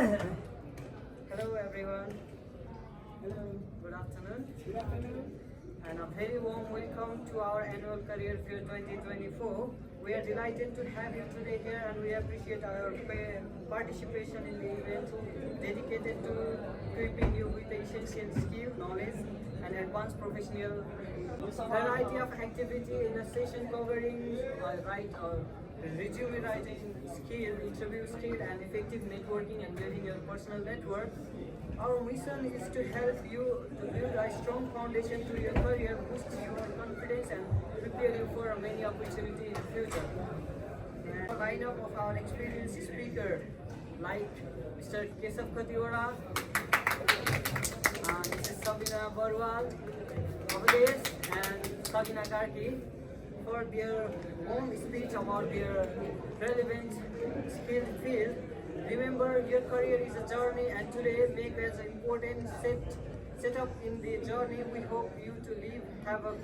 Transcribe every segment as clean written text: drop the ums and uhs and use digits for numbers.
Hello everyone. Hello. Good afternoon. Good afternoon. And a very warm welcome to our annual Career Fair 2024. We are delighted to have you today here and we appreciate our participation in the event dedicated to equipping you with the essential skill, knowledge and advanced professional variety of activity in a session covering resume writing skill, interview skill and effective networking and building your personal network. Our mission is to help you to build a strong foundation to your career, boost your confidence and prepare you for many opportunities in the future. And a lineup of our experienced speaker like Mr. Kesav Khatiwada, Mrs. Sabina Barwal, Avdesh and Sabina Karki for their own speech about their relevant skill field. Remember, your career is a journey and today make as an important set up in the journey. We hope you to have a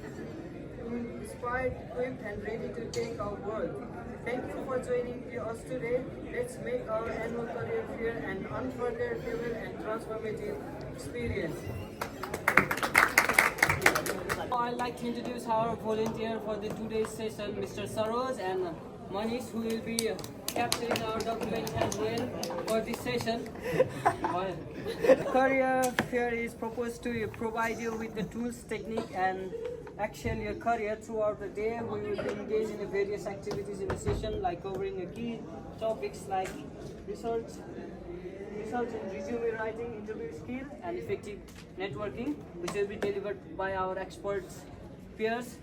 inspired, equipped and ready to take our world. Thank you for joining us today. Let's make our annual career fair an unforgettable and transformative experience. I'd like to introduce our volunteer for the today's session, Mr. Saroj and Manish, who will be capturing our document as well for this session. Career fair is proposed to provide you with the tools, technique and excel your career throughout the day. We will be engaged in various activities in the session like covering key topics like research in resume writing, interview skill and effective networking, which will be delivered by our expert peers.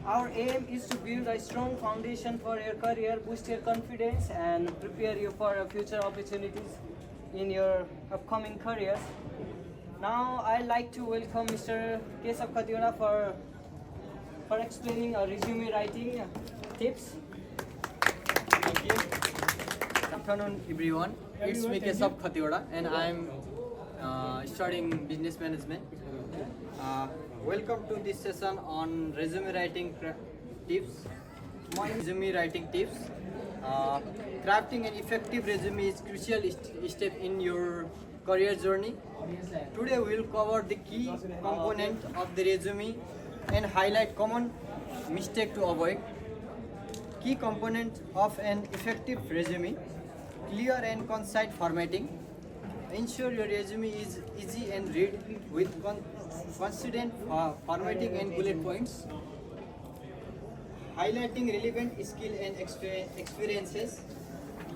Our aim is to build a strong foundation for your career, boost your confidence and prepare you for future opportunities in your upcoming careers. Now I'd like to welcome Mr. Kesav Khatiwada for explaining our resume writing tips. Thank you. Good afternoon everyone. It's me Kesav Khatiwada and I'm studying business management. Welcome to this session on resume writing tips. Resume writing tips. Crafting an effective resume is crucial step in your career journey. Today we will cover the key component of the resume and highlight common mistake to avoid. Key component of an effective resume: clear and concise formatting. Ensure your resume is easy and read with consistent formatting and bullet points. Highlighting relevant skill and experiences.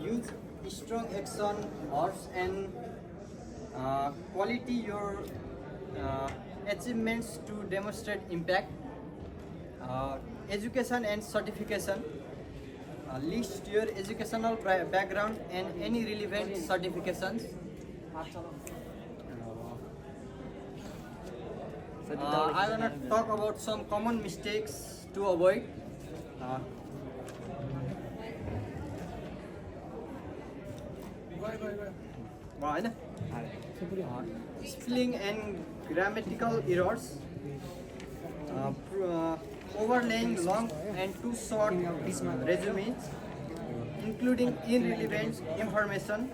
Use strong action words and quality your achievements to demonstrate impact. Education and certification. List your educational background and any relevant certifications. I want to talk about some common mistakes to avoid. Spelling and grammatical errors. Overlaying long and too short resumes, including irrelevant information.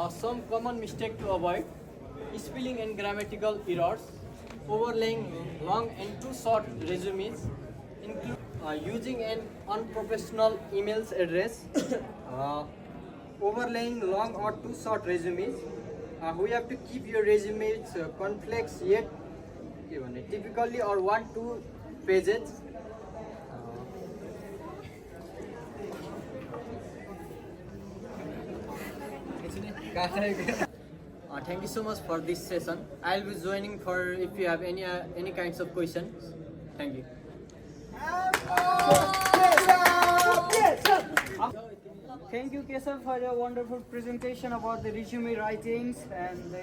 Some common mistake to avoid: spelling and grammatical errors, overlaying long and too short resumes, using an unprofessional email address, overlaying long or too short resumes. We have to keep your resumes complex yet typically or 1-2 pages. Thank you so much for this session. I'll be joining for if you have any kinds of questions. Thank you. Thank you, Kesav, for your wonderful presentation about the resume writings and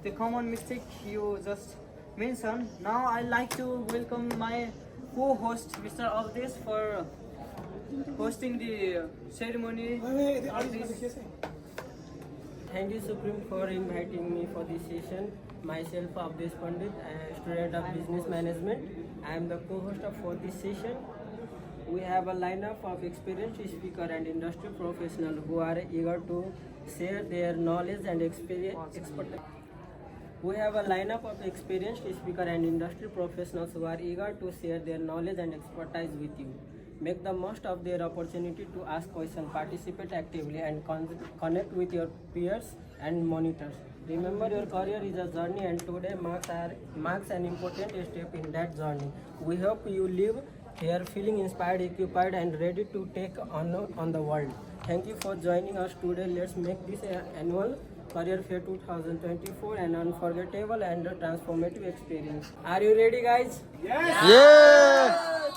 the common mistake you just mentioned. Now I'd like to welcome my co-host, Mr. Avdesh, for hosting the ceremony. Thank you, Supreme, for inviting me for this session. Myself, Avdesh Pandit, I am a student of business management. I am the co-host for this session. We have a lineup of experienced speaker and industry professionals who are eager to share their knowledge and expertise. We have a lineup of experienced speaker and industry professionals who are eager to share their knowledge and expertise with you. Make the most of their opportunity to ask questions, participate actively, and connect with your peers and monitors. Remember, your career is a journey, and today marks an important step in that journey. We hope you leave here feeling inspired, equipped, and ready to take on the world. Thank you for joining us today. Let's make this annual Career Fair 2024 an unforgettable and transformative experience. Are you ready, guys? Yeah!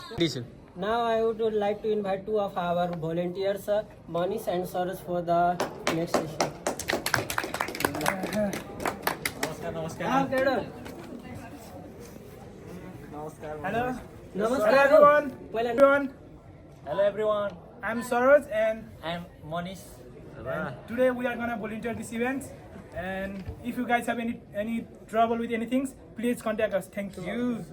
Now I would like to invite two of our volunteers, Manish and Saroj, for the next session. Hello. Namaskar everyone. Well, Everyone. Hello everyone. I'm Saroj and I'm Manish. today we are gonna volunteer this event. And if you guys have any trouble with anything, please contact us. Thank you.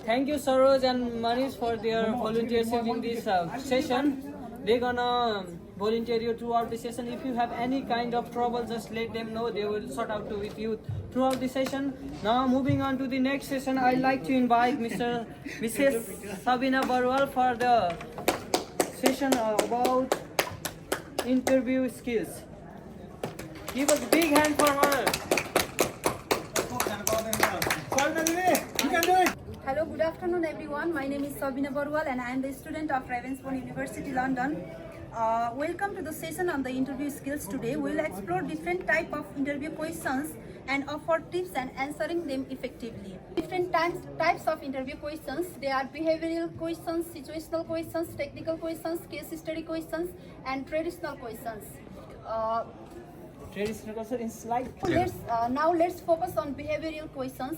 Thank you, Saroj and Manish, for their volunteership in this session. They're gonna volunteer you throughout the session. If you have any kind of trouble, just let them know. They will sort out with you throughout the session. Now, moving on to the next session, I'd like to invite Mrs. Sabina Barwal for the session about interview skills. Give us a big hand for her. You can do it. Hello, good afternoon everyone. My name is Sabina Barwal and I am the student of Ravensbourne University, London. Welcome to the session on the interview skills. Today we will explore different type of interview questions and offer tips and answering them effectively. Different types of interview questions. They are behavioral questions, situational questions, technical questions, case study questions, and traditional questions. Traditional question in slide. Now let's focus on behavioral questions.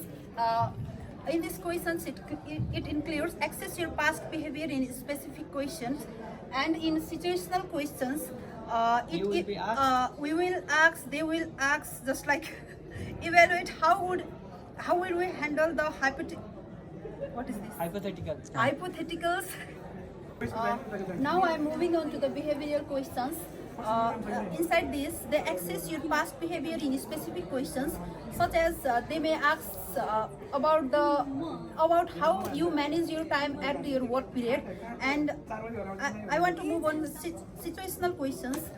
In these questions, it includes access your past behavior in specific questions, and in situational questions, they will ask just like evaluate how will we handle the hypotheticals. Now I'm moving on to the behavioral questions. Inside this, they access your past behavior in specific questions, such as they may ask about how you manage your time at your work period. And I want to move on to situational questions.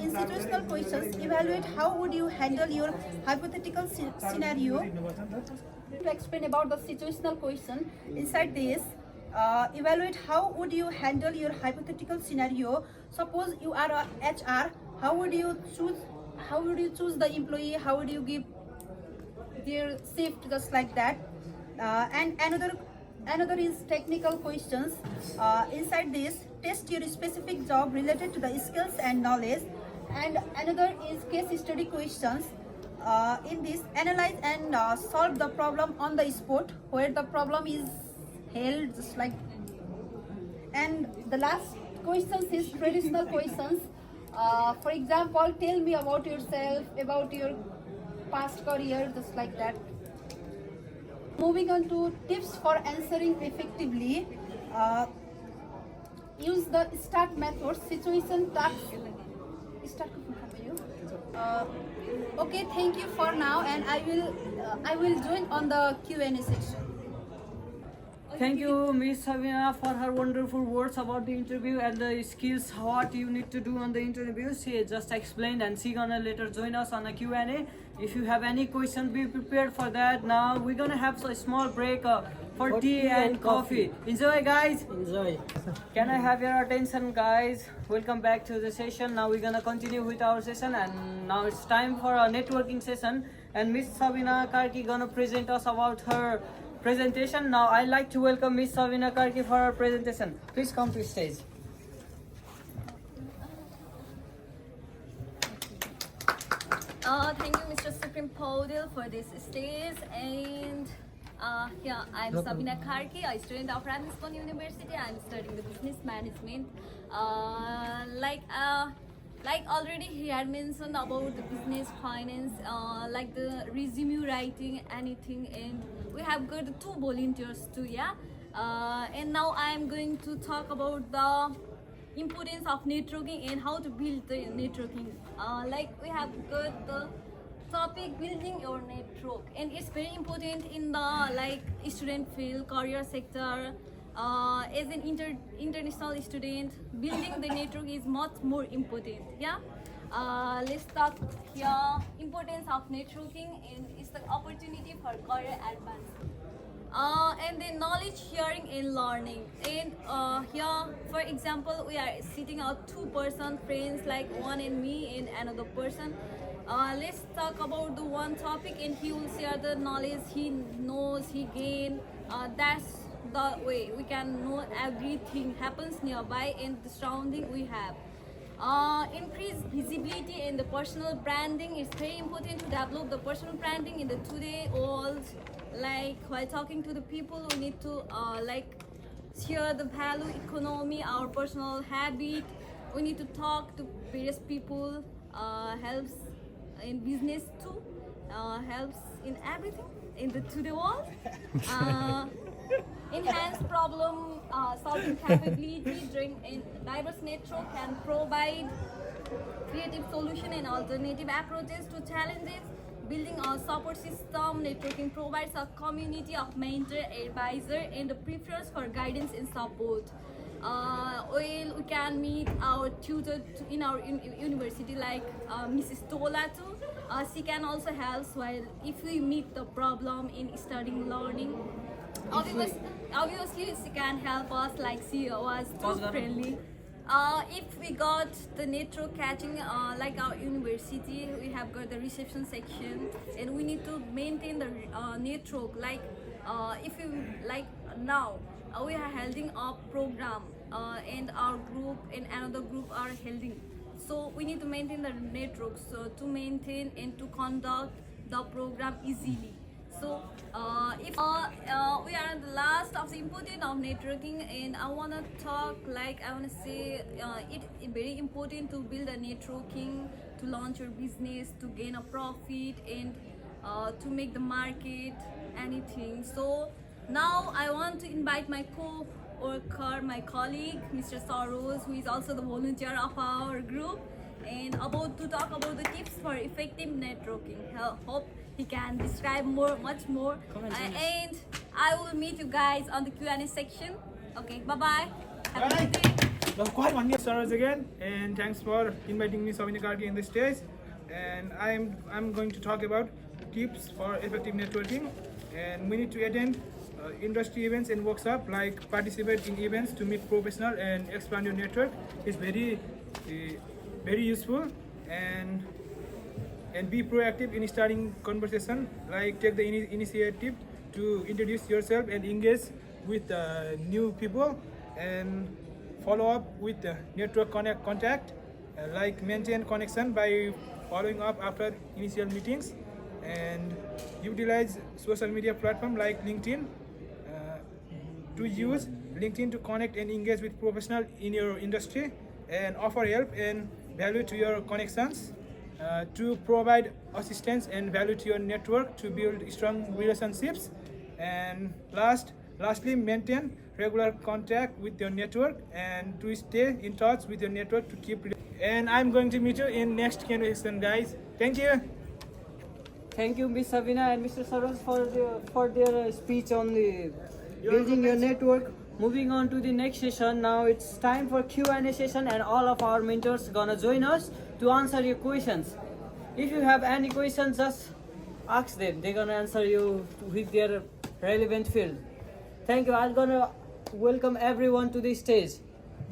In situational questions, evaluate how would you handle your hypothetical scenario. To explain about the situational question, inside this, evaluate how would you handle your hypothetical scenario. Suppose you are a HR, how would you choose the employee, how would you give their shift, just like that. And another is technical questions. Inside this, test your specific job related to the skills and knowledge. And another is case study questions. In this, analyze and solve the problem on the spot where the problem is held, just like. And the last questions is traditional questions. For example, tell me about yourself, about your past career, just like that. Moving on to tips for answering effectively. Use the START method: situation, task. Okay, thank you for now, and I will join on the Q&A section. Thank you, Miss Sabina, for her wonderful words about the interview and the skills, what you need to do on the interview. She just explained, and she gonna later join us on a Q&A. If you have any questions, be prepared for that. Now we're gonna have a small break for tea and coffee. Enjoy, guys. enjoy. Can I have your attention, guys? Welcome back to the session. Now we're gonna continue with our session, and now it's time for a networking session. And Miss Sabina Karki gonna present us about her presentation. Now I'd like to welcome Miss Sabina Karki for her presentation. Please come to stage. Thank you, Mr. Supreme Podil, for this stage. And yeah, I'm Sabina Karki, a student of Ravensbourne University. I'm studying the business management. Like already he had mentioned about the business finance, like the resume writing, anything, and we have got two volunteers too, yeah. And now I am going to talk about the importance of networking and how to build the networking. Like we have got the topic building your network, and it's very important in the like student field, career sector. As an international student, building the network is much more important. Yeah. Let's talk here importance of networking, and it's the opportunity for career advancement. And then knowledge sharing and learning. And here, for example, we are sitting out two-person friends, like one and me and another person. Let's talk about the one topic, and he will share the knowledge he knows, he gain. That's the way we can know everything happens nearby and the surrounding we have. Increase visibility and the personal branding. It's very important to develop the personal branding in the today world. Like while talking to the people, we need to like share the value economy, our personal habit. We need to talk to various people. Helps in business too. Helps in everything in the today world. Enhance problem solving capability during a diverse network can provide creative solution and alternative approaches to challenges. Building a support system, networking provides a community of mentor, advisor, and the preference for guidance and support. We can meet our tutor in our university, like Mrs. Tola too. She can also help while if we meet the problem in studying, learning. Obviously, she can help us, like she was too friendly. If we got the network catching, like our university, we have got the reception section, and we need to maintain the network. Like if you like now, we are holding a program, and our group and another group are holding. So we need to maintain the network, so to maintain and to conduct the program easily. So if we are at the last of the importance of networking, and I want to talk, like I want to say it's very important to build a networking, to launch your business, to gain a profit, and to make the market, anything. So now I want to invite my co-worker, my colleague, Mr. Soros, who is also the volunteer of our group, and about to talk about the tips for effective networking. Hope he can describe much more. And I will meet you guys on the Q&A section. Okay, bye-bye. Have a good day. Well, quite one Soros again, and thanks for inviting me, Sabina Karki, in the stage. And I'm going to talk about tips for effective networking. And we need to attend industry events and workshops, like participate in events to meet professionals and expand your network. It's very useful. And be proactive in starting conversation, like take the initiative to introduce yourself and engage with new people, and follow up with network contact, like maintain connection by following up after initial meetings, and utilize social media platform like LinkedIn, to use LinkedIn to connect and engage with professionals in your industry, and offer help and value to your connections, to provide assistance and value to your network to build strong relationships. And lastly, maintain regular contact with your network and to stay in touch with your network to keep. And I'm going to meet you in next conversation, guys. Thank you. Thank you, Ms. Sabina and Mr. Saros for their speech on the building your network. Moving on to the next session. Now it's time for Q&A session, and all of our mentors gonna join us to answer your questions. If you have any questions, just ask them. They're gonna answer you with their relevant field. Thank you. I'm gonna welcome everyone to the stage.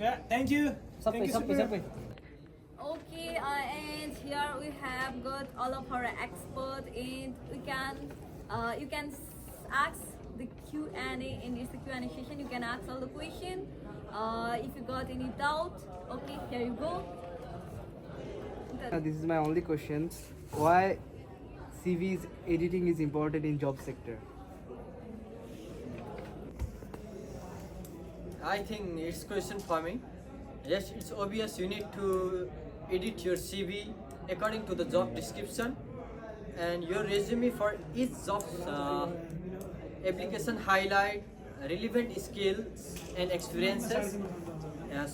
Yeah, thank you. Thank you, Super. Okay, and here we have got all of our experts, and we can you can ask the Q&A, and it's the Q&A session. You can ask all the questions. If you got any doubt, okay, here you go. This is my only question. Why CVs editing is important in job sector? I think it's question for me. Yes, it's obvious you need to edit your CV according to the job description, and your resume for each job application highlight relevant skills and experiences,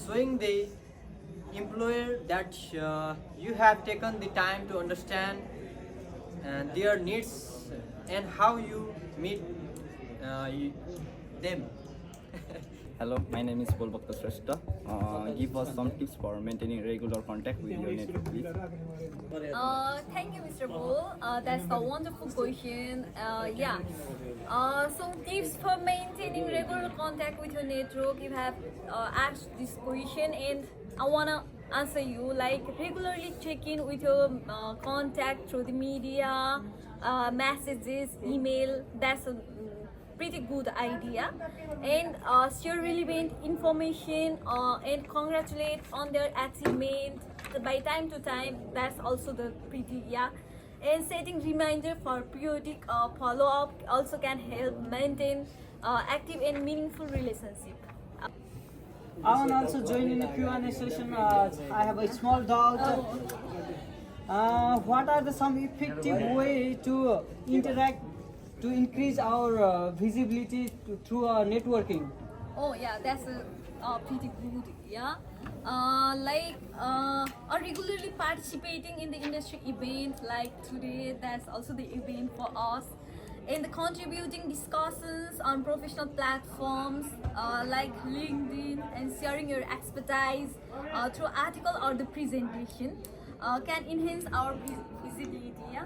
showing the employer that you have taken the time to understand their needs and how you meet them. Hello, my name is Polbakta Shrestha. Give us some tips for maintaining regular contact with your network, please. Thank you, Mr. Bull. That's a wonderful question. Yeah. So tips for maintaining regular contact with your network. You have asked this question, and I wanna answer you. Like regularly check in with your contact through the media, messages, email. That's a pretty good idea, and share relevant information and congratulate on their achievement by time to time. That's also the pretty, yeah. And setting reminder for periodic follow-up also can help maintain active and meaningful relationship. I want to also join in the Q&A session. I have a small doubt. What are some effective way to interact to increase our visibility through our networking? Oh yeah, that's pretty good. Yeah, regularly participating in the industry events like today. That's also the event for us, and contributing discussions on professional platforms like LinkedIn, and sharing your expertise through article or the presentation can enhance our visibility. Yeah?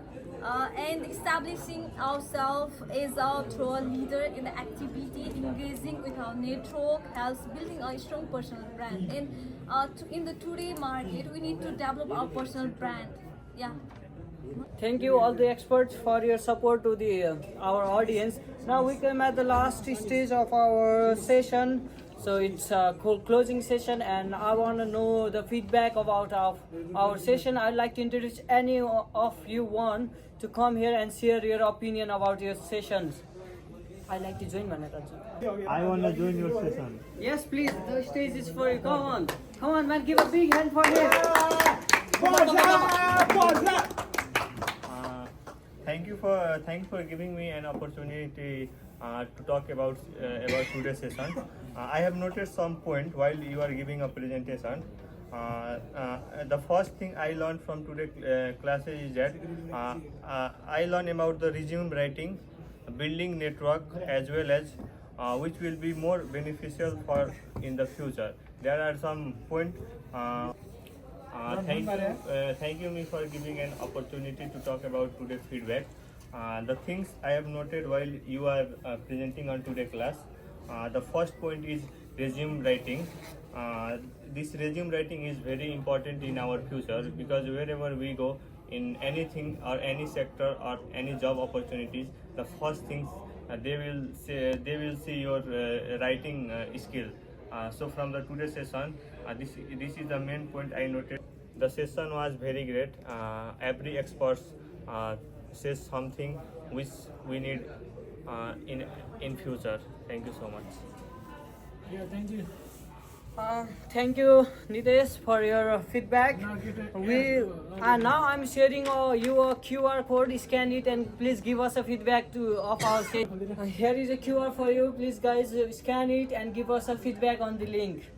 And establishing ourselves as a thought leader in the activity, engaging with our network helps building a strong personal brand. And in the today market, we need to develop our personal brand. Yeah. Thank you all the experts for your support to the our audience. Now we come at the last stage of our session. So it's a closing session, and I want to know the feedback about our session. I'd like to introduce any of you one to come here and share your opinion about your sessions. I'd like to join Manakaji. I want to join your session. Yes, please. The stage is for you. Come on, man. Give a big hand for him. Thanks for giving me an opportunity to talk about today's session. I have noticed some point while you are giving a presentation. The first thing I learned from today's classes is that I learned about the resume writing, building network, as well as which will be more beneficial for in the future. There are some points. Thank you me for giving an opportunity to talk about today's feedback. The things I have noted while you are presenting on today's class. The first point is resume writing. This resume writing is very important in our future, because wherever we go in anything or any sector or any job opportunities, the first things they will see your writing skill. So from the today's session, this is the main point I noted. The session was very great. Every expert says something which we need in future. Thank you so much. Yeah, thank you. Thank you, Nitesh, for your feedback. Now I'm sharing you a QR code. Scan it and please give us a feedback of our session. Here is a QR for you. Please, guys, scan it and give us a feedback on the link.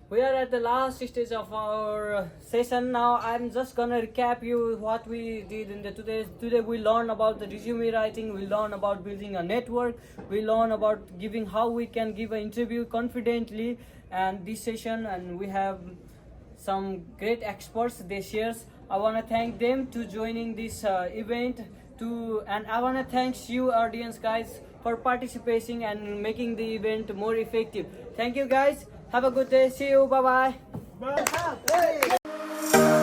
We are at the last stage of our session now. I'm just gonna recap you what we did in the today. Today we learned about the resume writing. We learned about building a network. We learned about giving how we can give an interview confidently. And this session, and we have some great experts. They shares. I wanna thank them to joining this event. And I wanna thank you, audience guys, for participating and making the event more effective. Thank you, guys. Have a good day. See you. Bye-bye. Bye.